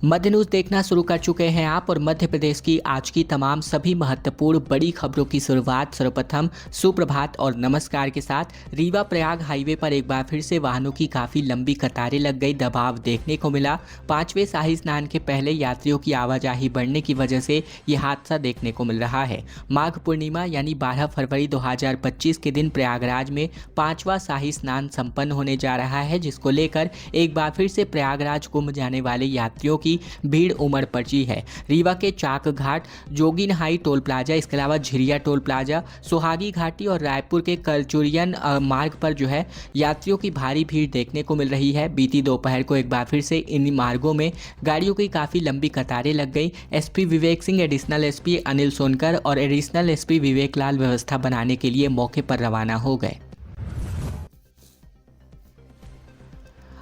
मध्य news देखना शुरू कर चुके हैं आप और मध्य प्रदेश की आज की तमाम सभी महत्वपूर्ण बड़ी खबरों की शुरुआत सर्वप्रथम सुप्रभात और नमस्कार के साथ। रीवा प्रयाग हाईवे पर एक बार फिर से वाहनों की काफ़ी लंबी कतारें लग गई, दबाव देखने को मिला। पांचवें शाही स्नान के पहले यात्रियों की आवाजाही बढ़ने की वजह से ये हादसा देखने को मिल रहा है। माघ पूर्णिमा यानी 12 फरवरी 2025 के दिन प्रयागराज में पांचवा शाही स्नान संपन्न होने जा रहा है, जिसको लेकर एक बार फिर से प्रयागराज कुंभ जाने वाले यात्रियों की भीड़ उमड़ पड़ी है। रीवा के चाक घाट, जोगीनहाई टोल प्लाजा, इसके अलावा झिरिया टोल प्लाजा, सुहागी घाटी और रायपुर के कलचुरियन मार्ग पर जो है यात्रियों की भारी भीड़ देखने को मिल रही है। बीती दोपहर को एक बार फिर से इन मार्गों में गाड़ियों की काफ़ी लंबी कतारें लग गई। SP Vivek Singh, additional SP Anil Sonkar और एडिशनल एसपी विवेक लाल व्यवस्था बनाने के लिए मौके पर रवाना हो गए।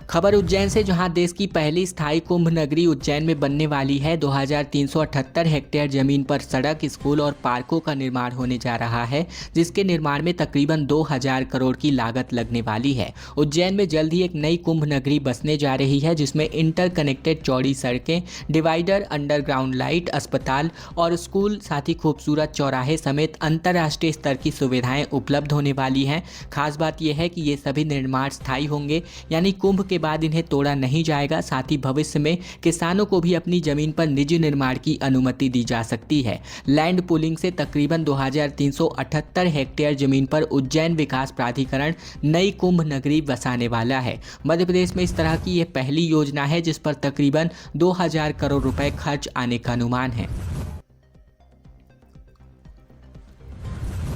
खबर उज्जैन से, जहां देश की पहली स्थायी कुंभ नगरी उज्जैन में बनने वाली है। 2378 हेक्टेयर जमीन पर सड़क, स्कूल और पार्कों का निर्माण होने जा रहा है, जिसके निर्माण में तकरीबन 2000 करोड़ की लागत लगने वाली है। उज्जैन में जल्द ही एक नई कुंभ नगरी बसने जा रही है, जिसमें इंटरकनेक्टेड चौड़ी सड़कें, डिवाइडर, अंडरग्राउंड लाइट, अस्पताल और स्कूल, साथ ही खूबसूरत चौराहे समेत अंतर्राष्ट्रीय स्तर की सुविधाएं उपलब्ध होने वाली हैं। खास बात यह है कि ये सभी निर्माण स्थायी होंगे, यानी कुंभ के बाद इन्हें तोड़ा नहीं जाएगा। साथ ही भविष्य में किसानों को भी अपनी जमीन पर निजी निर्माण की अनुमति दी जा सकती है। लैंड पूलिंग से तकरीबन 2378 हेक्टेयर जमीन पर उज्जैन विकास प्राधिकरण नई कुंभ नगरी बसाने वाला है। मध्य प्रदेश में इस तरह की यह पहली योजना है जिस पर तकरीबन 2000 करोड़ रुपए खर्च आने का अनुमान है।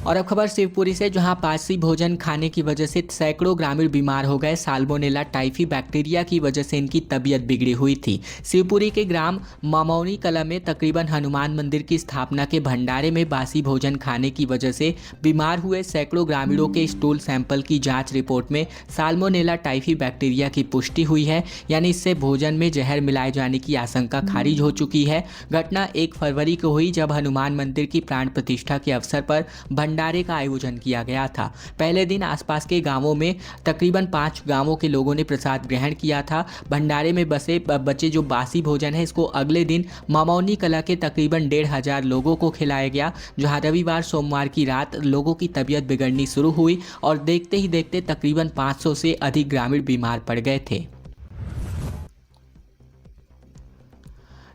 और अब खबर शिवपुरी से, जहां बासी भोजन खाने की वजह से सैकड़ों ग्रामीण बीमार हो गए। साल्मोनेला टाइफी बैक्टीरिया की वजह से इनकी तबीयत बिगड़ी हुई थी। शिवपुरी के ग्राम मामौनी कला में तकरीबन हनुमान मंदिर की स्थापना के भंडारे में बासी भोजन खाने की वजह से बीमार हुए सैकड़ों ग्रामीणों के स्टूल सैंपल की जाँच रिपोर्ट में साल्मोनेला टाइफी बैक्टीरिया की पुष्टि हुई है, यानी इससे भोजन में जहर मिलाए जाने की आशंका खारिज हो चुकी है। घटना 1 फरवरी को हुई, जब हनुमान मंदिर की प्राण प्रतिष्ठा के अवसर पर भंडारे का आयोजन किया गया था। पहले दिन आसपास के गांवों में तकरीबन 5 गांवों के लोगों ने प्रसाद ग्रहण किया था। भंडारे में बचे जो बासी भोजन है, इसको अगले दिन मामौनी कला के तकरीबन 1500 लोगों को खिलाया गया, जहां रविवार सोमवार की रात लोगों की तबीयत बिगड़नी शुरू हुई और देखते ही देखते तकरीबन 500 से अधिक ग्रामीण बीमार पड़ गए थे।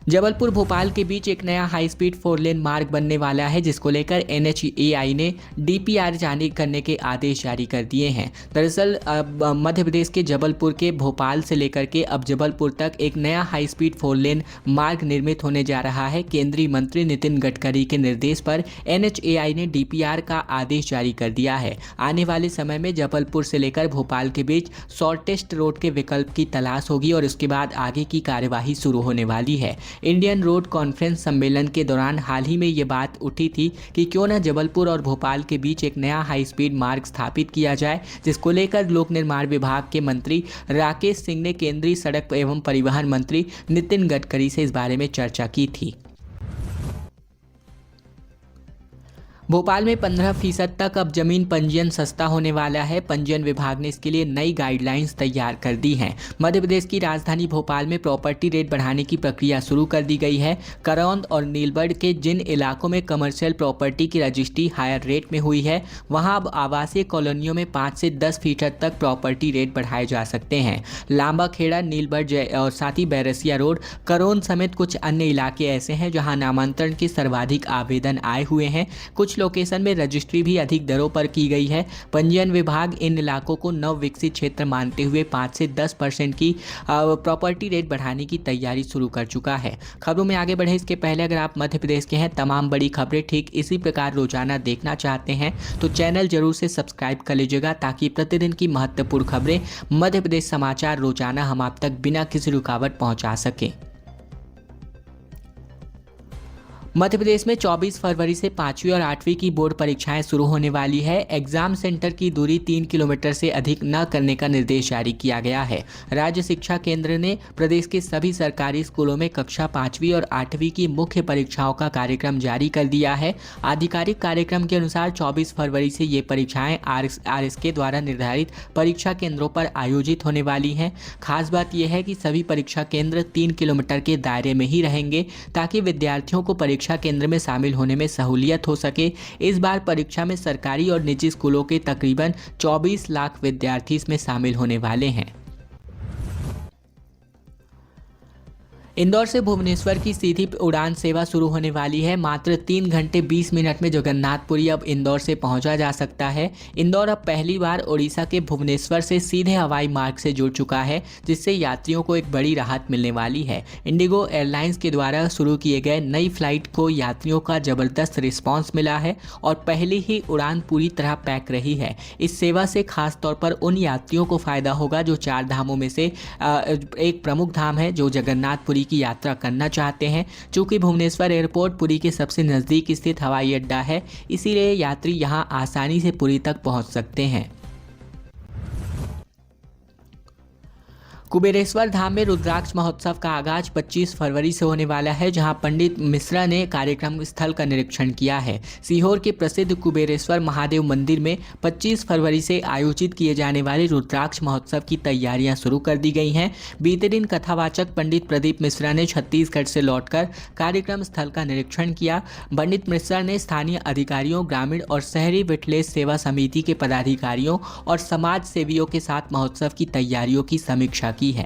जबलपुर भोपाल के बीच एक नया हाई स्पीड 4 लेन मार्ग बनने वाला है, जिसको लेकर NHAI ने DPR जारी करने के आदेश जारी कर दिए हैं। दरअसल मध्य प्रदेश के जबलपुर के भोपाल से लेकर के अब जबलपुर तक एक नया हाई स्पीड 4 लेन मार्ग निर्मित होने जा रहा है। केंद्रीय मंत्री नितिन गडकरी के निर्देश पर NHAI ने DPR का आदेश जारी कर दिया है। आने वाले समय में जबलपुर से लेकर भोपाल के बीच शॉर्टेस्ट रोड के विकल्प की तलाश होगी और उसके बाद आगे की कार्यवाही शुरू होने वाली है। इंडियन रोड कॉन्फ्रेंस सम्मेलन के दौरान हाल ही में ये बात उठी थी कि क्यों न जबलपुर और भोपाल के बीच एक नया हाई स्पीड मार्ग स्थापित किया जाए, जिसको लेकर लोक निर्माण विभाग के मंत्री राकेश सिंह ने केंद्रीय सड़क एवं परिवहन मंत्री नितिन गडकरी से इस बारे में चर्चा की थी। भोपाल में 15% तक अब जमीन पंजीयन सस्ता होने वाला है। पंजीयन विभाग ने इसके लिए नई गाइडलाइंस तैयार कर दी हैं। मध्य प्रदेश की राजधानी भोपाल में प्रॉपर्टी रेट बढ़ाने की प्रक्रिया शुरू कर दी गई है। करौंद और नीलबर्ड के जिन इलाकों में कमर्शियल प्रॉपर्टी की रजिस्ट्री हायर रेट में हुई है, वहां अब आवासीय कॉलोनियों में 5 से 10% तक प्रॉपर्टी रेट बढ़ाए जा सकते हैं। लांबा खेड़ा, नीलबर्ड और साथ ही बैरसिया रोड, करौंद समेत कुछ अन्य इलाके ऐसे हैं जहां नामांतरण के सर्वाधिक आवेदन आए हुए हैं। कुछ लोकेशन में रजिस्ट्री भी अधिक दरों पर की गई है। पंजीयन विभाग इन इलाकों को नव विकसित क्षेत्र मानते हुए 5 से 10% की प्रॉपर्टी रेट बढ़ाने की तैयारी शुरू कर चुका है। खबरों में आगे बढ़े इसके पहले अगर आप मध्य प्रदेश के हैं, तमाम बड़ी खबरें ठीक इसी प्रकार रोजाना देखना चाहते हैं तो चैनल जरूर से सब्सक्राइब कर लीजिएगा, ताकि प्रतिदिन की महत्वपूर्ण खबरें मध्य प्रदेश समाचार रोजाना हम आप तक बिना किसी रुकावट पहुंचा सकें। मध्य प्रदेश में 24 फरवरी से 5वीं और 8वीं की बोर्ड परीक्षाएं शुरू होने वाली है। एग्जाम सेंटर की दूरी 3 किलोमीटर से अधिक न करने का निर्देश जारी किया गया है। राज्य शिक्षा केंद्र ने प्रदेश के सभी सरकारी स्कूलों में कक्षा 5वीं और 8वीं की मुख्य परीक्षाओं का कार्यक्रम जारी कर दिया है। आधिकारिक कार्यक्रम के अनुसार 24 फरवरी से ये परीक्षाएं RSK द्वारा निर्धारित परीक्षा केंद्रों पर आयोजित होने वाली हैं। खास बात यह है कि सभी परीक्षा केंद्र 3 किलोमीटर के दायरे में ही रहेंगे ताकि विद्यार्थियों को परीक्षा केंद्र में शामिल होने में सहूलियत हो सके। इस बार परीक्षा में सरकारी और निजी स्कूलों के तकरीबन 24 लाख विद्यार्थी इसमें शामिल होने वाले हैं। इंदौर से भुवनेश्वर की सीधी उड़ान सेवा शुरू होने वाली है। मात्र 3 घंटे 20 मिनट में जगन्नाथपुरी अब इंदौर से पहुंचा जा सकता है। इंदौर अब पहली बार ओडिशा के भुवनेश्वर से सीधे हवाई मार्ग से जुड़ चुका है, जिससे यात्रियों को एक बड़ी राहत मिलने वाली है। इंडिगो एयरलाइंस के द्वारा शुरू किए गए नई फ्लाइट को यात्रियों का जबरदस्त रिस्पॉन्स मिला है और पहली ही उड़ान पूरी तरह पैक रही है। इस सेवा से खास तौर पर उन यात्रियों को फायदा होगा जो 4 धामों में से एक प्रमुख धाम है, जो जगन्नाथपुरी की यात्रा करना चाहते हैं। चूंकि भुवनेश्वर एयरपोर्ट पुरी के सबसे नजदीक स्थित हवाई अड्डा है, इसीलिए यात्री यहां आसानी से पुरी तक पहुंच सकते हैं। कुबेरेश्वर धाम में रुद्राक्ष महोत्सव का आगाज 25 फरवरी से होने वाला है, जहां पंडित मिश्रा ने कार्यक्रम स्थल का निरीक्षण किया है। सीहोर के प्रसिद्ध कुबेरेश्वर महादेव मंदिर में 25 फरवरी से आयोजित किए जाने वाले रुद्राक्ष महोत्सव की तैयारियां शुरू कर दी गई हैं। बीते दिन कथावाचक पंडित प्रदीप मिश्रा ने छत्तीसगढ़ से लौटकर कार्यक्रम स्थल का निरीक्षण किया। पंडित मिश्रा ने स्थानीय अधिकारियों, ग्रामीण और शहरी विठलेश सेवा समिति के पदाधिकारियों और समाज सेवियों के साथ महोत्सव की तैयारियों की समीक्षा की है।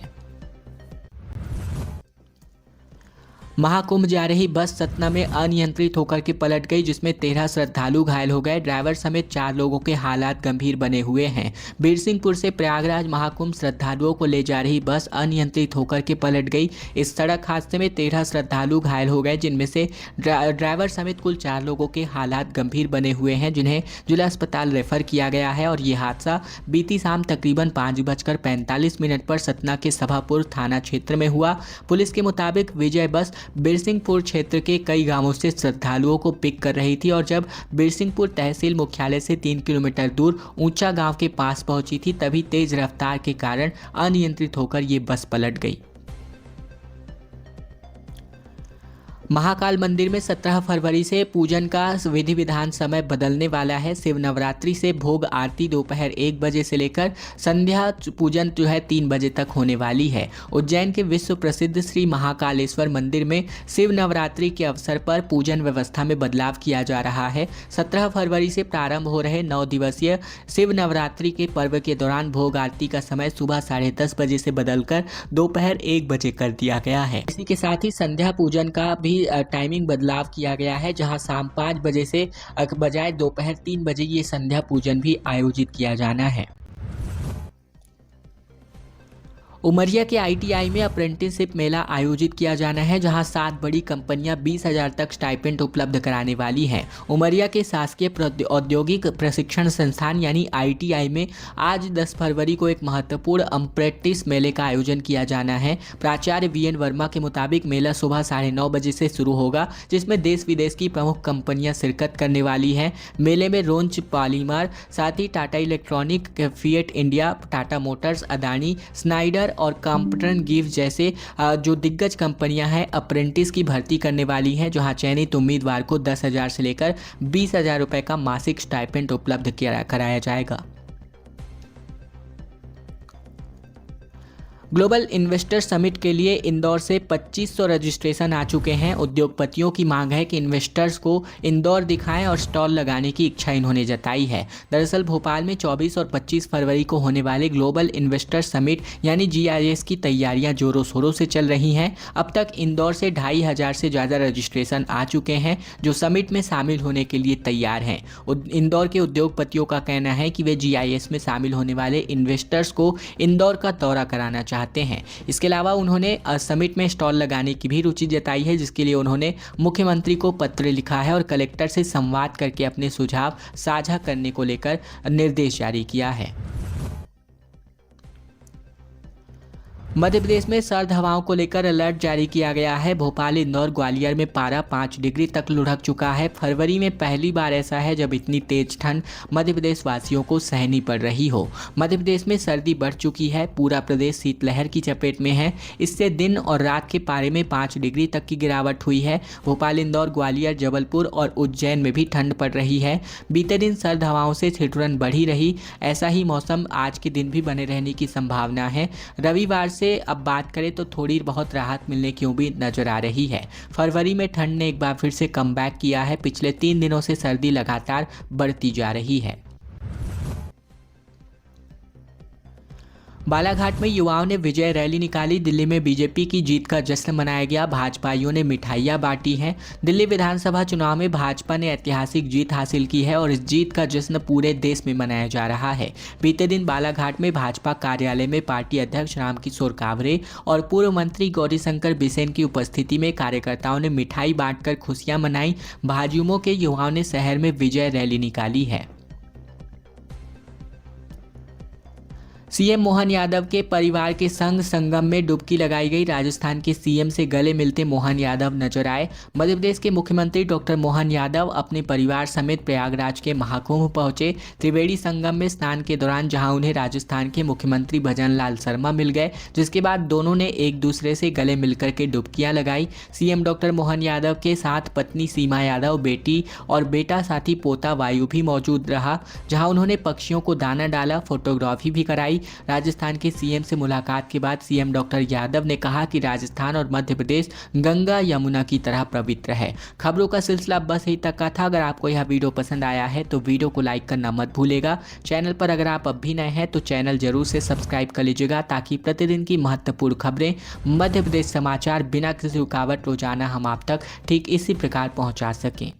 महाकुंभ जा रही बस सतना में अनियंत्रित होकर के पलट गई, जिसमें 13 श्रद्धालु घायल हो गए। ड्राइवर समेत 4 लोगों के हालात गंभीर बने हुए हैं। बीरसिंहपुर से प्रयागराज महाकुंभ श्रद्धालुओं को ले जा रही बस अनियंत्रित होकर के पलट गई। इस सड़क हादसे में 13 श्रद्धालु घायल हो गए, जिनमें से ड्राइवर समेत कुल 4 लोगों के हालात गंभीर बने हुए हैं, जिन्हें जिला अस्पताल रेफर किया गया है। और ये हादसा बीती शाम तकरीबन 5:45 पर सतना के सभापुर थाना क्षेत्र में हुआ। पुलिस के मुताबिक विजय बस बीरसिंहपुर क्षेत्र के कई गांवों से श्रद्धालुओं को पिक कर रही थी और जब बीरसिंहपुर तहसील मुख्यालय से 3 किलोमीटर दूर ऊंचा गांव के पास पहुंची थी, तभी तेज रफ्तार के कारण अनियंत्रित होकर ये बस पलट गई। महाकाल मंदिर में 17 फरवरी से पूजन का विधि विधान समय बदलने वाला है। शिव नवरात्रि से भोग आरती दोपहर 1 बजे से लेकर संध्या पूजन 3 बजे तक होने वाली है। उज्जैन के विश्व प्रसिद्ध श्री महाकालेश्वर मंदिर में शिव नवरात्रि के अवसर पर पूजन व्यवस्था में बदलाव किया जा रहा है। 17 फरवरी से प्रारंभ हो रहे 9 दिवसीय शिव नवरात्रि के पर्व के दौरान भोग आरती का समय सुबह 10:30 बजे से बदलकर दोपहर 1 बजे कर दिया गया है। इसी के साथ ही संध्या पूजन का भी टाइमिंग बदलाव किया गया है, जहां शाम 5 बजे से बजाय दोपहर 3 बजे ये संध्या पूजन भी आयोजित किया जाना है। उमरिया के ITI में अप्रेंटिसशिप मेला आयोजित किया जाना है, जहां 7 बड़ी कंपनियां 20,000 तक स्टाइपेंड उपलब्ध कराने वाली हैं। उमरिया के शासकीय औद्योगिक प्रशिक्षण संस्थान यानी ITI में आज 10 फरवरी को एक महत्वपूर्ण अप्रेंटिस मेले का आयोजन किया जाना है। प्राचार्य VN वर्मा के मुताबिक मेला सुबह 9:30 बजे से शुरू होगा, जिसमें देश विदेश की प्रमुख कंपनियां शिरकत करने वाली हैं। मेले में रोंच पॉलीमर, साथ ही Tata electronic, Fiat India, Tata motors, Adani, Schneider और कॉम्पटन गिव जैसे जो दिग्गज कंपनियां हैं अप्रेंटिस की भर्ती करने वाली हैं, जहां चयनित उम्मीदवार को 10,000 से लेकर 20,000 रुपए का मासिक स्टाइपेंड उपलब्ध कराया जाएगा। ग्लोबल इन्वेस्टर समिट के लिए इंदौर से 2500 रजिस्ट्रेशन आ चुके हैं। उद्योगपतियों की मांग है कि इन्वेस्टर्स को इंदौर दिखाएं और स्टॉल लगाने की इच्छा इन्होंने जताई है। दरअसल भोपाल में 24 और 25 फरवरी को होने वाले ग्लोबल इन्वेस्टर समिट यानी GIS की तैयारियां जोरों शोरों से चल रही हैं। अब तक इंदौर से 2,500 से ज़्यादा रजिस्ट्रेशन आ चुके हैं, जो समिट में शामिल होने के लिए तैयार हैं। इंदौर के उद्योगपतियों का कहना है कि वे GIS में शामिल होने वाले इन्वेस्टर्स को इंदौर का दौरा कराना चाहते हैं। इसके अलावा उन्होंने समिट में स्टॉल लगाने की भी रुचि जताई है, जिसके लिए उन्होंने मुख्यमंत्री को पत्र लिखा है और कलेक्टर से संवाद करके अपने सुझाव साझा करने को लेकर निर्देश जारी किया है। मध्य प्रदेश में सर्द हवाओं को लेकर अलर्ट जारी किया गया है। भोपाल, इंदौर, ग्वालियर में पारा 5 डिग्री तक लुढ़क चुका है। फरवरी में पहली बार ऐसा है जब इतनी तेज ठंड मध्य प्रदेश वासियों को सहनी पड़ रही हो। मध्य प्रदेश में सर्दी बढ़ चुकी है। पूरा प्रदेश शीतलहर की चपेट में है। इससे दिन और रात के पारे में 5 डिग्री तक की गिरावट हुई है। भोपाल, इंदौर, ग्वालियर, जबलपुर और उज्जैन में भी ठंड पड़ रही है। बीते दिन सर्द हवाओं से ठिठुरन बढ़ी रही। ऐसा ही मौसम आज के दिन भी बने रहने की संभावना है। रविवार से अब बात करें तो थोड़ी बहुत राहत मिलने की उम्मीद नजर आ रही है। फरवरी में ठंड ने एक बार फिर से कमबैक किया है। पिछले 3 दिनों से सर्दी लगातार बढ़ती जा रही है। बालाघाट में युवाओं ने विजय रैली निकाली। दिल्ली में बीजेपी की जीत का जश्न मनाया गया। भाजपाइयों ने मिठाइयां बांटी हैं। दिल्ली विधानसभा चुनाव में भाजपा ने ऐतिहासिक जीत हासिल की है और इस जीत का जश्न पूरे देश में मनाया जा रहा है। बीते दिन बालाघाट में भाजपा कार्यालय में पार्टी अध्यक्ष रामकिशोर कावरे और पूर्व मंत्री गौरीशंकर बिसेन की उपस्थिति में कार्यकर्ताओं ने मिठाई बांटकर खुशियां मनाई। भाजयुमो के युवाओं ने शहर में विजय रैली निकाली है। सीएम मोहन यादव के परिवार के संग संगम में डुबकी लगाई गई। राजस्थान के सीएम से गले मिलते मोहन यादव नजर आए। मध्य प्रदेश के मुख्यमंत्री डॉक्टर मोहन यादव अपने परिवार समेत प्रयागराज के महाकुंभ पहुंचे। त्रिवेणी संगम में स्नान के दौरान जहां उन्हें राजस्थान के मुख्यमंत्री भजनलाल शर्मा मिल गए, जिसके बाद दोनों ने एक दूसरे से गले मिलकर के डुबकियां लगाई। सीएम डॉक्टर मोहन यादव के साथ पत्नी सीमा यादव, बेटी और बेटा साथी पोता वायु भी मौजूद रहा, जहां उन्होंने पक्षियों को दाना डाला, फोटोग्राफी भी कराई। राजस्थान के सीएम से मुलाकात के बाद सीएम डॉक्टर यादव ने कहा कि राजस्थान और मध्य प्रदेश गंगा यमुना की तरह पवित्र है। खबरों का सिलसिला बस यहीं तक का था। अगर आपको यह वीडियो पसंद आया है तो वीडियो को लाइक करना मत भूलेगा। चैनल पर अगर आप अब भी नए हैं तो चैनल जरूर से सब्सक्राइब कर लीजिएगा, ताकि प्रतिदिन की महत्वपूर्ण खबरें, मध्य प्रदेश समाचार बिना किसी रुकावट रोजाना हम आप तक ठीक इसी प्रकार पहुंचा सकें।